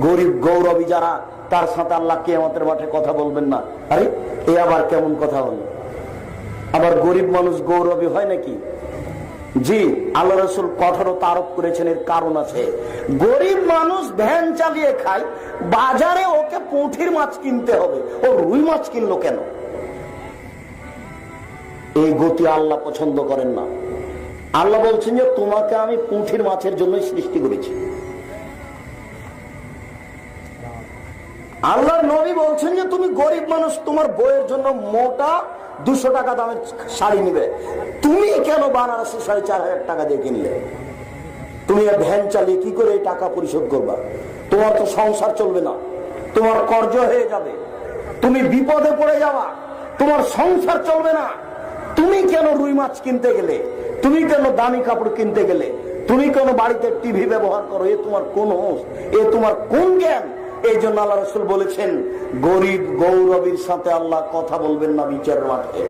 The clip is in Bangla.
গরিব গৌরবী যারা, তার সাথে আল্লাহ কিয়ামতের মাঠে কথা বলবেন না। আরে এ আবার কেমন কথা হলো? আবার গরিব মানুষ গৌরবী হয় নাকি? জি, আল্লাহ রাসূল কঠোরতা আরোপ করেছেন। এর কারণ আছে। গরিব মানুষ ভ্যান চালিয়ে খায়, বাজারে ওকে পুঁটির মাছ কিনতে হবে, ও রুই মাছ কিনলো কেন? এই গতি আল্লাহ পছন্দ করেন না। আল্লাহ বলছেন যে তোমাকে আমি পুঁটির মাছের জন্যই সৃষ্টি করেছি। আল্লাহর নবী বলছেন যে তুমি গরিব মানুষ, তোমার বইয়ের জন্য মোটা 200 টাকা দামের শাড়ি নিবে, তুমি কেন বানারসি 4,500 টাকা দিয়ে কিনলে? তুমি ভ্যান চালিয়ে কি করে এই টাকা পরিশোধ করবা? তোমার তো সংসার চলবে না, তোমার কর্জ হয়ে যাবে, তুমি বিপদে পড়ে যাবা, তোমার সংসার চলবে না। তুমি কেন রুই মাছ কিনতে গেলে? তুমি কেন দামি কাপড় কিনতে গেলে? তুমি কেন বাড়িতে টিভি ব্যবহার করো? এ তোমার কোন হোশ? এ তোমার কোন জ্ঞান? এই জন্য আল্লাহ রাসূল বলেছেন, গরিব গৌরবীর সাথে আল্লাহ কথা বলবেন না বিচারের মাঠে।